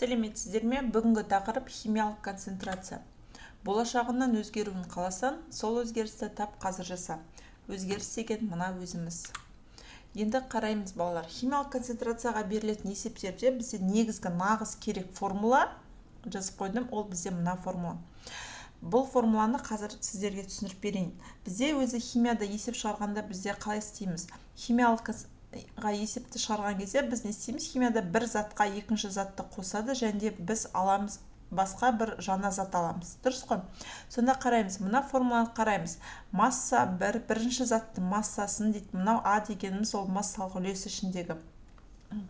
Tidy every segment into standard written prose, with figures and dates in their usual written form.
Сәлеметсіздер ме? Бүгінгі тақырып химиялық концентрация. Болашағынан өзгеруін қаласан, сол өзгерісті тап қазір жаса. Өзгеріс деген мына өзіміз. Енді қараймыз балалар. Химиялық концентрацияға берілетін есептерде бізде негізгі нағыз керек формула жазып қойдым, ол бізде мына формула. Бұл формуланы қазір сіздерге түсіндіріп берейін. Бізде өзі химияда есеп шығарғанда бізде қалай істейміз? Химиялық есепті шығарған кезде біз не істейміз? Химияда бір затқа екінші затты қосады және біз аламыз басқа бір жаңа зат аламыз. Дұрыс қой? Сонда қараймыз, мына формуланы қараймыз. Масса бірінші заттың массасын дейді. Мынау А дегеніміз ол массалық үлесі ішіндегі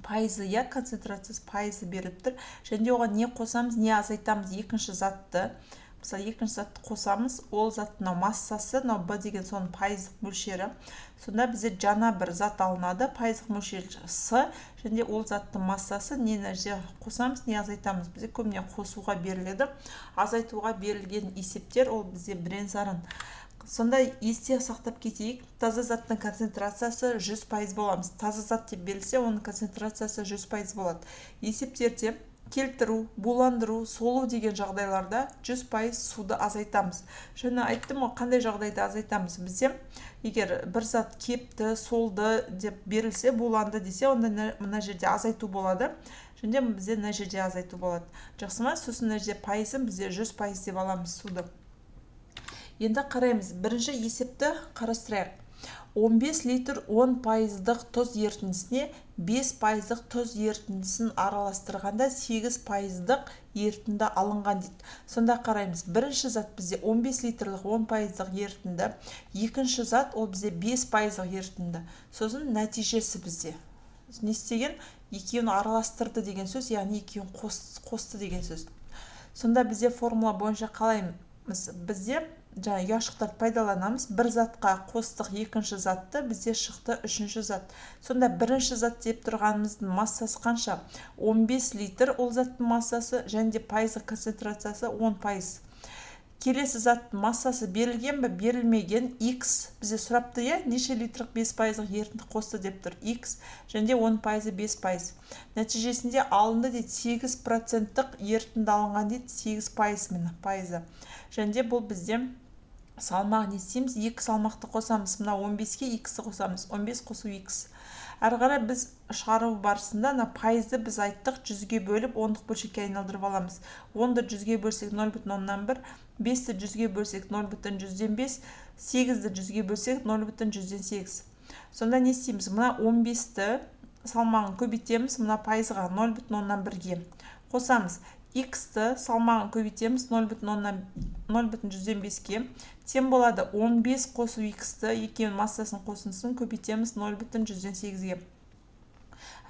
пайызы, я концентрациясы пайызы беріп тұр. Және оған не қосамыз, не азайтамыз? Екінші затты. Мысалы, екінші затты қосамыз, ол заттың массасы, Б деген соның пайыздық мөлшері. Сонда бізде жаңа бір зат алынады, пайыздық мөлшері С, және ол заттың массасы не нәрсе қосамыз, не азайтамыз. Бізде көбіне қосуға беріледі. Азайтуға берілген есептер ол бізде бірен-саран. Сонда есте сақтап кетейік, таза заттың концентрациясы 100% боламыз. Таза зат деп берілсе, оның концентрациясы 100% болады. Есептерде келтіру, буландыру, солу деген жағдайларда 100% суды азайтамыз. Жаңа айттым, қандай жағдайда азайтамыз? Бізде егер бір зат кепті, солды деп берілсе, буланды десе, онда мына жерде азайту болады. Және бізде мына жерде азайту болады. Жақсы ма? Сосын мына жерде пайызын бізде 100% деп аламыз суды. Енді қараймыз, бірінші есепті қарастырайық. 15 литр 10%-дық тұз ерітіндісіне 5%-дық тұз ерітіндісін араластырғанда 8%-дық ерітінді алынған дейді. Сонда қараймыз, бірінші зат бізде 15 литрлік 10%-дық ерітінді, екінші зат ол бізде 5%-дық ерітінді. Сосын нәтижесі бізде. Не істеген? Екеуін араластырды деген сөз, яғни екеуін қосты деген сөз. Сонда бізде формула бойынша қалаймыз? Бізде жаңа ұяшықтарды пайдаланамыз. Бір затқа қостық екінші затты, бізде шықты үшінші зат. Сонда бірінші зат деп тұрғанымыздың массасы қанша? 15 литр ол заттың массасы, және де пайыздық концентрациясы 10%. Келесі заттың массасы берілген бе, берілмеген? X бізде сұрапты, неше литрық 5%-дық ерітінді қосты деп тұр. X және де 10%, 5%. Нәтижесінде алынды дейді, 8%-дық ерітінді алынған дейді, 8%. Және де бұл бізде салмақ не істейміз? 2 салмақты қосамыз. Мына 15-ке X-ті қосамыз. 15 қосу X. Әрі қарай біз шығару барысында пайызды біз айттық 100-ге бөліп 10-дық бөлшекке айналдырып аламыз. 10-ды 100-ге бөлсек 0,1, 5-ті 100-ге бөлсек 0,105, 8-ді 100-ге бөлсек 0,108. Сонда не істейміз? Мына 15-ті салмағын көбейтеміз, мына пайызға 0,1-ге қосамыз. X-ті салмағын көбейтеміз 0,105-ке. Тем болады 15 қосу X-ті, екеуін массасын қосындысын көбейтеміз 0,108-ге.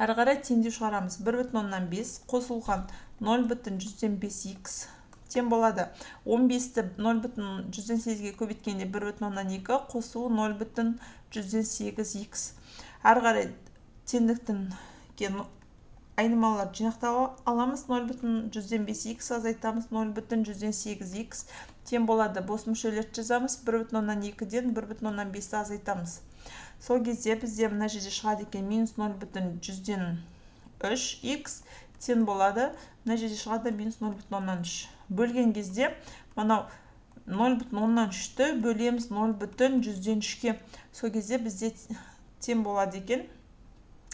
Әрі қарай теңдеу шығарамыз. 1,5 қосылған 0,105X. Тем болады 15-ті 0,108-ге көбейткенде 1,2 қосу 0,108X. Әрі қарай теңдіктің айнымалар жинақтау аламыз. 0,105X азайтамыз 0,108X. Тем болады бос мүшелерді жазамыз. 1,2-ден 1,5-ті азайтамыз. Сол кезде бізде мына жерде шығады екен минус 0,3X. Тем болады мына жерде шығады минус 0,3. Бөлген кезде мынау 0,3-ті бөлеміз 0,103-ке. Сол кезде бізде тем болады екен.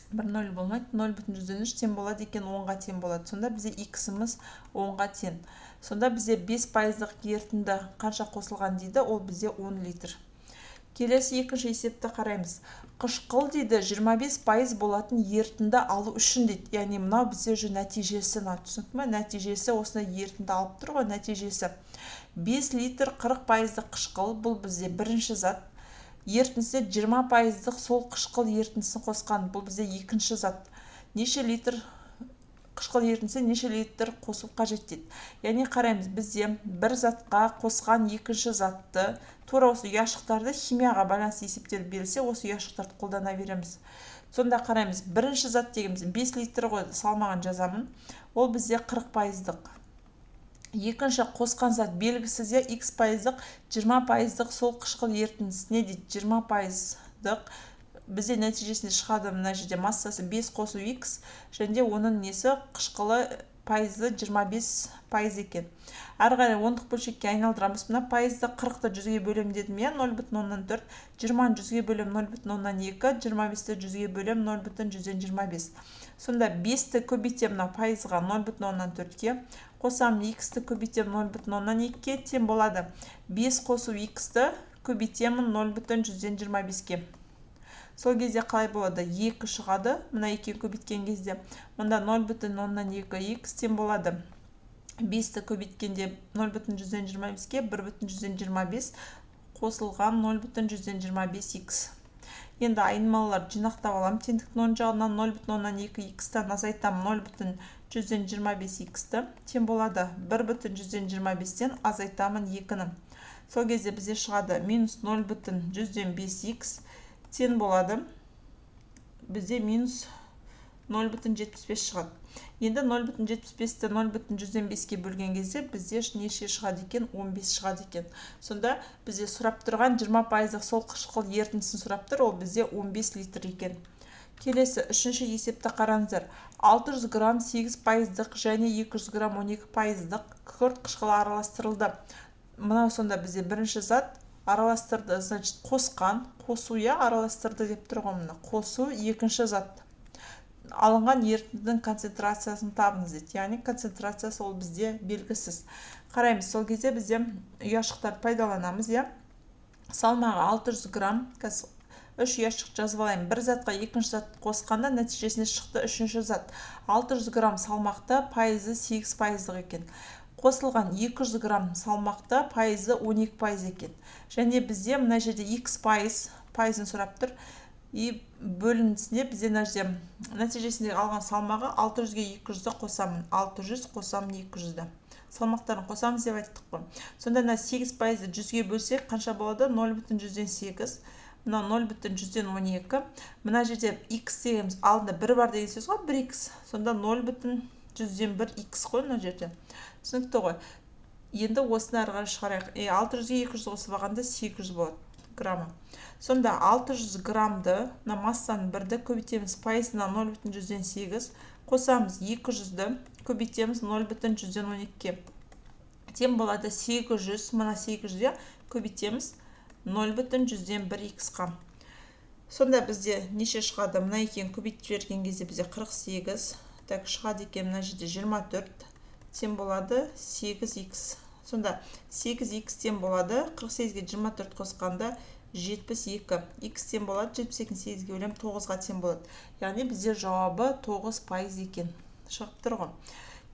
1,0 болмайды, 0,103 тем болады екен 10-ға тем болады. Сонда бізде X-іміз 10-ға тен. Сонда бізде 5%-дық ерітінді қанша қосылған дейді, ол бізде 10 литр. Келесі екінші есепті қараймыз. Қышқыл дейді 25% болатын ерітінді алу үшін дейді. Яғни мынау бізде жүр нәтижесі, түсінік ме? Нәтижесі осындай ерітінді алып тұр ғой, нәтижесі. 5 литр 40%-дық қышқыл, бұл бізде бірінші зат. Ерітіндісіне 20%-дық сол қышқыл ерітіндісін қосқан, бұл бізде екінші зат. Неше литр қышқыл ерітіндісіне неше литр қосу қажет дейді. Яғни қараймыз, бізде бір затқа қосқан екінші затты, тура осы ұяшықтарды химияға байланысты есептер берілсе, осы ұяшықтарды қолдана береміз. Сонда қараймыз, бірінші зат дегеніміз 5 литр ғой, салмағын жазамын. Ол бізде 40%-дық. Екінші қосқан зат белгісіз, X%-дық, 20%-дық сол қышқыл ерітіндісіне дейді, 20%-дық. Бізде нәтижесінде шығады мына жерде массасы 5 қосу X, және оның несі қышқылы пайызы 25% екен. Ары қарай ондық бөлшекке айналдырамыз. Мына пайызды 40-ты 100-ге бөлем дедім, 0,4. 20-ны 100-ге бөлем 0,2. 25-ті 100-ге бөлем 0,125. Сонда 5-ті көбейтем мына пайызға 0,4-ке. Қосам x-ті көбейтем 0,2-ке тең болады. 5 қосу x-ті көбейтемін 0,125-ке. Сол кезде қалай болады? 2 шығады. Мына 2 көбейткен кезде. Мұнда 0,2x тең болады. 5-ті көбейткенде 0,125-ке 1,125 қосылған 0,125x. Енді айнымалылар жинақтап алам. Теңдіктің оң жағынан 0,2x-тан азайтам 0,125x-ті тең болады. 1,125-тен азайтамын 2-ні. Сол кезде бізде шығады минус 0,125x тең болады. Бізде минус 0,75 шығады. Енді 0,75-ті 0,125-ке бөлген кезде бізде неше шығады екен? 15 шығады екен. Сонда бізде сұрап тұрған 20% сол қышқыл ерітіндісін сұрап тұр, ол бізде 15 литр екен. Келесі үшінші есепті қараңыздар. 600 грамм 8%-дық және 200 грамм 12%-дық күкірт қышқылы араластырылды. Мынау сонда бізде бірінші зат араластырды, значит, қосқан, қосу араластырды деп тұр ғой мына. Қосу екінші зат. Алынған ерітіндінің концентрациясын табыңыз дейді. Яғни концентрациясы ол бізде белгісіз. Қараймыз, сол кезде бізде ұяшықтар пайдаланамыз, Салмағы 600 грамм, 3 ұяшық жазып алайын. Бір затқа екінші зат қосқанда нәтижесіне шықты үшінші зат. 600 грамм салмақта пайызы 8%-дық екен. Қосылған 200 грамм салмақта пайызы 12% екен. Және бізде мына жерде x пайызын сұрап тұр. И бөлінісіне бізде нәтижесінде алған салмағы 600-ге 200-ді қосамын. 600 қосамын 200-ді. Салмақтарын қосамыз деп айттық қой. Сонда 8%-ді 100-ге бөлсек қанша болады? 0,8. Мына 0,112. Мына жерде x дегеніміз алдында 1 бар деген сөз ғой, 1x. Сонда 0,101x қой мына жерде. Түсінікті ғой. Енді осыны ары қарай шығарайық. 600-ге 200 қосып алғанда 800 болады граммы. Сонда 600 граммды, массаны 1-ді көбейтеміз пайызына 0,108, қосамыз 200-ді көбейтеміз 0,112-ке. Тең болады 800, мына 800-де көбейтеміз 0,101x-қа. Сонда бізде неше шығады? Мына екен көбейтіп жіберген кезде бізде 48, так шығады екен мына жерде 24, тең болады 8x. Сонда 8x тең болады, 48-ге 24 қосқанда 72. X тең болады, 72-ні 8-ге бөлем 9-ға тең болады. Яғни бізде жауабы 9% екен. Шығып тұр ғой.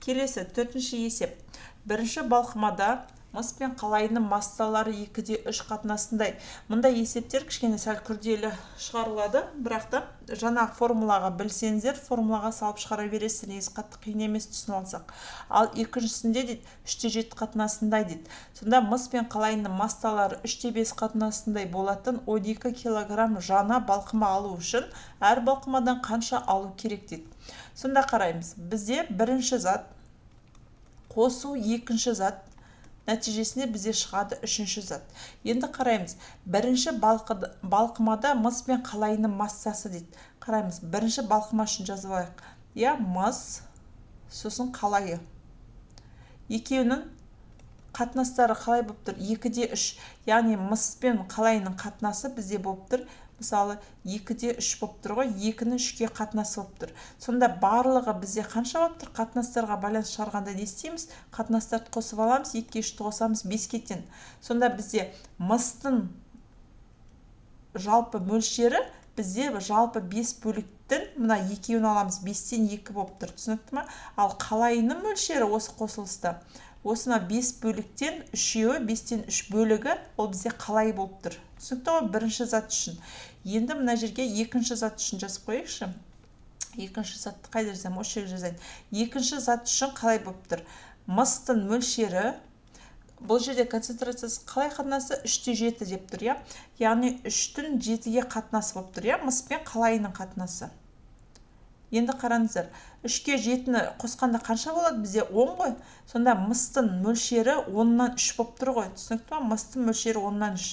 Келесі, төртінші есеп. Бірінші балқымада мыс пен қалайының массалары 2-де 3 қатынасындай. Мұндай есептер кішкене сәл күрделі шығарылады, бірақ та жаңа формулаға білсеңіздер, формулаға салып шығара бересіздер, негізі қатты қиын емес түсініп алсақ. Ал екіншісінде дейді 3-те 7 қатынасындай дейді. Сонда мыс пен қалайының массалары 3-те 5 қатынасындай болатын 12 килограмм жаңа балқыма алу үшін әр балқымадан қанша алу керек дейді. Сонда қараймыз. Бізде бірінші зат қосу екінші зат, нәтижесінде бізде шығады үшінші зат. Енді қараймыз. Бірінші балқымада мыс пен қалайының массасы дейді. Қараймыз. Бірінші балқыма үшін жазып алайық. Мыс, сосын қалайы. Екеуінің қатынастары қалай болып тұр? 2-де 3. Яғни мыс пен қалайының қатынасы бізде болып тұр. Мысалы, 2-де 3 болып тұр ғой, 2-ні 3-ке қатынасы болып тұр. Сонда барлығы бізде қанша болып тұр? Қатынастарға байланыс шығарғанда не істейміз? Қатынастарды қосып аламыз, 2-ке 3-ті қосамыз 5-ке тең. Сонда бізде мыстың жалпы мөлшері бізде жалпы 5 бөліктің мына екеуін аламыз, 5-тен 2 болып тұр. Түсінікті ме? Ал қалайының мөлшері осы қосылыста. Осына 5 бөліктен 3-еуі, 5-тен 3 бөлігі ол бізде қалай болып тұр. Түсінікті ғой, бірінші зат үшін. Енді мына жерге екінші зат үшін жазып қойықшы. Екінші затты қайда жазайын? Осы жерге жазайын. Екінші зат үшін қалай болып тұр? Мыстың мөлшері, бұл жерде концентрациясы қалай қатынасы? 3-те 7 деп тұр, Яғни 3-тің 7-ге қатынасы болып тұр, Мыс пен қалайының қатынасы. Енді қараңыздар, 3-ке 7-ні қосқанда қанша болады? Бізде 10 ғой. Сонда мыстың мөлшері 10-нан 3 болып тұр ғой. Түсінікті ме? Мыстың мөлшері 10-нан 3.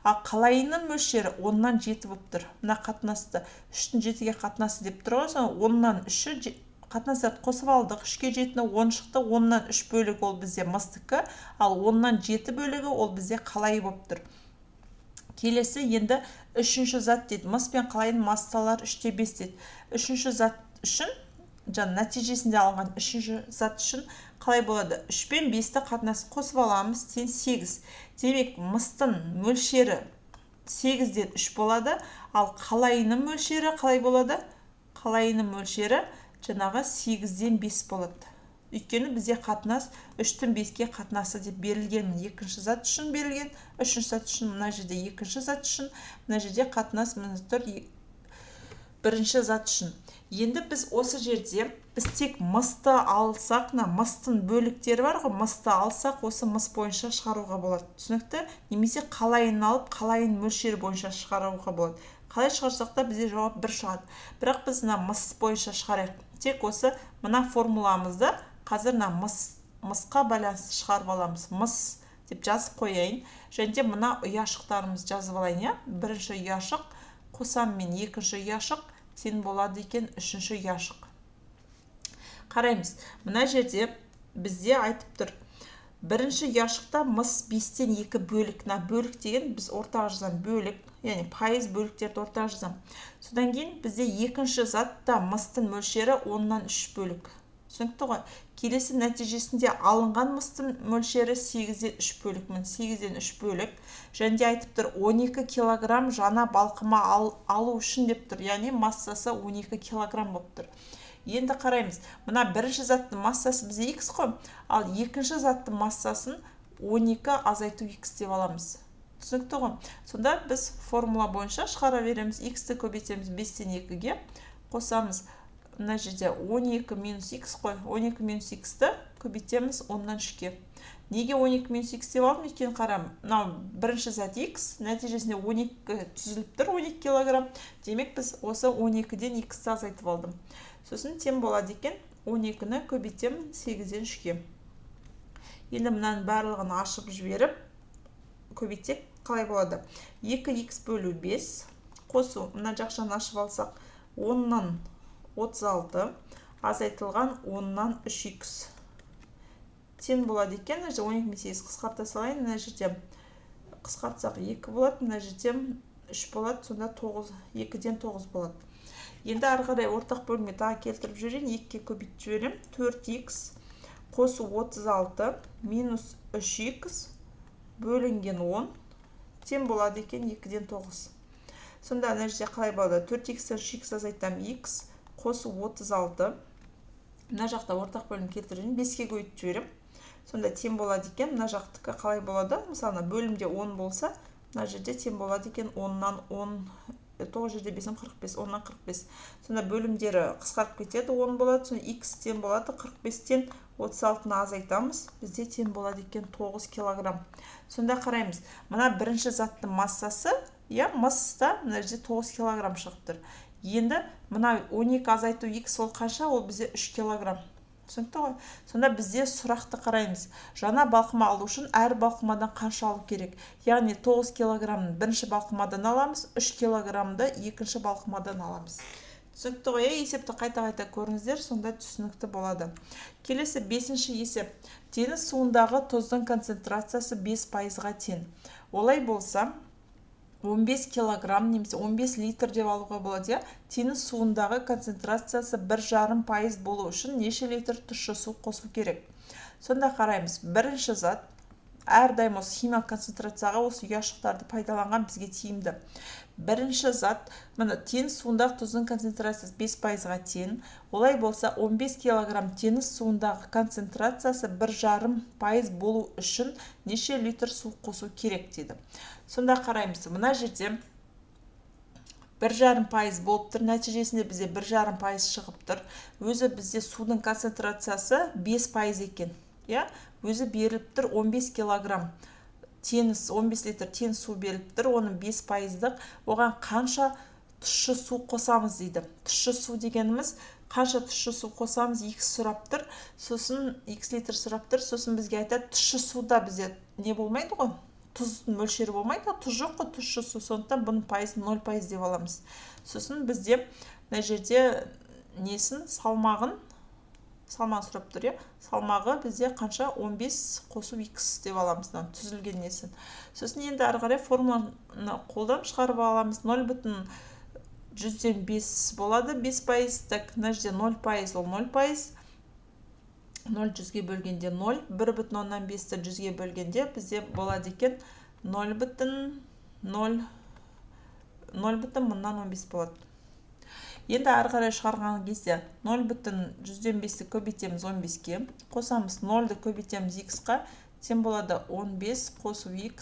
Ал қалайының мөлшері 10-нан 7 болып тұр. Мына қатынасты 3-тің 7-ге қатынасы деп тұр ғой. Сонда 10-нан 3-і қатынастарды қосып алдық. 3-ке 7-ні 10 шықты. 10-нан 3 бөлігі ол бізде мыстікі, ал 10-нан 7 бөлігі ол бізде қалайы болып тұр. Келесі енді үшінші зат дейді. Мыс пен қалайының массалары 3-те 5 дейді. Үшінші зат үшін, нәтижесінде алынған үшінші зат үшін қалай болады? 3 пен 5-ті қатынас қосып аламыз, тең 8. Демек, мыстың мөлшері 8-ден 3 болады, ал қалайының мөлшері қалай болады? Қалайының мөлшері жаңағы 8-ден 5 болады. Өйткені бізде қатынас 3-тен 5-ке қатынасы деп берілген. Екінші зат үшін берілген, үшінші зат үшін мына жерде екінші зат үшін, мына жерде қатынас мына тұр бірінші зат үшін. Енді біз осы жерде біз тек мысты алсақ, мыстың бөліктері бар ғой, мысты алсақ, осы мыс бойынша шығаруға болады. Түсінікті? Немесе қалайын алып, қалайын мөлшері бойынша шығаруға болады. Қалай шығарсақ та бізде жауап бір шығады. Бірақ біз мыс бойынша шығарайық. Тек осы мына формуламызды қазір мысқа байланысты шығарып аламыз. Мыс деп жазып қояйын. Және де мына ұяшықтарымыз жазып алайын. Бірінші ұяшық қосам мен екінші ұяшық тең болады екен үшінші ұяшық. Қараймыз. Мына жерде бізде айтып тұр. Бірінші ұяшықта мыс 5-тен 2 бөлік. Бөлік деген біз ортаға жазам бөлік, яғни пайыз бөліктерді ортаға жазам. Содан кейін бізде екінші затта мыстың мөлшері 10-нан 3 бөлік. Түсінікті ғой? Келесі нәтижесінде алынған мыстың мөлшері 8-ден 3 бөлік. 8-ден 3 бөлік. Және де айтып тұр 12 килограмм жаңа балқыма алу үшін деп тұр. Яғни массасы 12 килограмм болып тұр. Енді қараймыз. Мына бірінші заттың массасы бізде X қой, ал екінші заттың массасын 12 азайту X деп аламыз. Түсінікті ғой? Сонда біз формула бойынша шығара береміз. X-ті көбейтеміз 5-тен 2-ге. Қосамыз. Мына жерде 12 минус X қой. 12 минус X-ті көбейтеміз 10-нан 3-ке. Неге 12 минус X деп алдым? Өйткені қарам. Мынау бірінші зат X, нәтижесінде 12 түзіліп тұр, 12 килограмм. Демек біз осы 12-ден X-ті азайтып алдым. Сосын тең болады екен 12-ні көбейтемін 8-ден 3-ке. Енді мынаның барлығын ашып жіберіп көбейтсек қалай болады? 2x бөлу 5 қосу, мына жақшаны ашып алсақ 10-нан 36 азайтылған 10-нан 3x тең болады екен. 12 мен 8 қысқарта салайын. Мына жерде қысқартсақ 2 болады, мына жерде 3 болады, сонда 2-ден 9 болады. Енді ары қарай ортақ бөлімге тағы келтіріп жіберейін, 2-ке көбейтіп жіберем. 4x қосу 36 минус 3x бөлінген 10 тең болады екен 2-ден 9. Сонда мына жерде қалай болады? 4x-тен 3x азайтам x қосу 36. Мына жақта ортақ бөлім келтірейін, 5-ке көбейтіп жіберем. Сонда тең болады екен. Мына жақтікі қалай болады? Мысалы, бөлімде 10 болса, мына жерде тең болады екен 10-нан 10. 9 жерде 5-ін 45, 10-нан 45. Сонда бөлімдері қысқарып кетеді, 10 болады. Сонда x тең болады, 45-тен 36-ны азайтамыз. Бізде тең болады екен 9 килограмм. Сонда қараймыз. Мына бірінші заттың массасы, мыста мына жерде 9 килограмм шығып тұр. Енді мына 12 азайту x ол қанша? Ол бізде 3 килограмм. Түсінікті ғой? Сонда бізде сұрақты қараймыз. Жаңа балқыма алу үшін әр балқымадан қанша алу керек? Яғни 9 килограммын бірінші балқымадан аламыз, 3 килограммды екінші балқымадан аламыз. Түсінікті ғой? Есепті қайта-қайта көріңіздер, сонда түсінікті болады. Келесі 5-ші есеп. Теңіз суындағы тұздың концентрациясы 5%-ға тең. Олай болса, 15 килограмм немесе 15 литр деп алуға болады. Теңіз суындағы концентрациясы 1,5% болу үшін неше литр тұщы су қосу керек? Сонда қараймыз. Бірінші зат әрдайым осы химиялық концентрацияға осы ұяшықтарды пайдаланған бізге тиімді. Бірінші зат, мына теңіз суындағы тұздың концентрациясы 5%-ға тең. Олай болса 15 килограмм теңіз суындағы концентрациясы 1,5% болу үшін неше литр су қосу керек дейді. Сонда қараймыз. Мына жерде 1,5% болып тұр. Нәтижесінде бізде 1,5% шығып тұр. Өзі бізде судың концентрациясы 5% екен. Өзі беріліп тұр 15 килограмм. Теңіз 15 литр теңіз су беріліп тұр. Оның 5%-дық. Оған қанша тұщы су қосамыз дейді. Тұщы су дегеніміз қанша тұщы су қосамыз x сұрап тұр. Сосын x литр сұрап тұр. Сосын бізге айтады, тұщы суда бізде не болмайды ғой? Тұздың мөлшері болмайды, тұз жоқ қой, тұщы су, сондықтан бұның пайызын 0% деп аламыз. Сосын бізде мына жерде несін салмағын салмағын сұрап тұр, иә. Салмағы бізде қанша? 15 қосу x деп аламыз, түзілген несін. Сосын енді ары қарай формуланы қолданып шығарып аламыз. 0,100-5 болады, 5%. Так, мына жерде 0%, ол 0%. 0 100-ге бөлгенде 0, 1,5-ті 100-ге бөлгенде бізде болады екен 0,015 болады. Енді ары қарай шығарған кезде 0,100-5-ті көбейтеміз 15-ке, қосамыз 0-ды көбейтеміз x-қа, тең болады 15 қосу x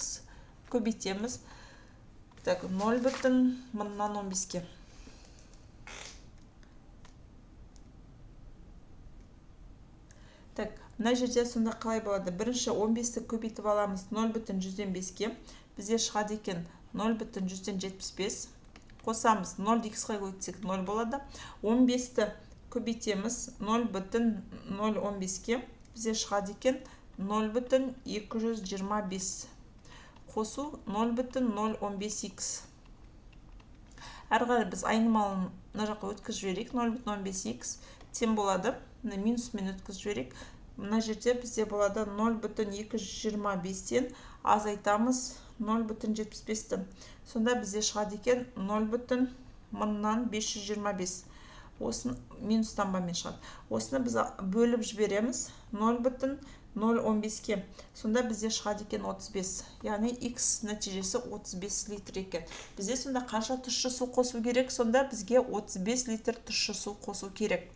көбейтеміз. Так, 0,15-ке. Так, мына жерде сонда қалай болады? Бірінші 15-ті көбейтіп аламыз 0,100-5-ке. Бізде шығады екен 0,175. Қосамыз 0-ды x-қа көбейтсек 0 болады. 15-ті көбейтеміз 0,015-ке. Бізде шығады екен 0,225. Қосу 0,015x. Әрі қарай біз айнымалыны мына жаққа өткізіп жіберейік. 0,15x тең болады. Минусымен өткізіп жіберейік. Мына жерде бізде болады 0,225-тен азайтамыз 0,75-ті. Сонда бізде шығады екен 0,1525. Осыны минус таңбамен шығады. Осыны біз бөліп жібереміз 0,015-ке. Сонда бізде шығады екен 35. Яғни x нәтижесі 35 литр екен. Бізде сонда қанша тұщы су қосу керек? Сонда бізге 35 литр тұщы су қосу керек.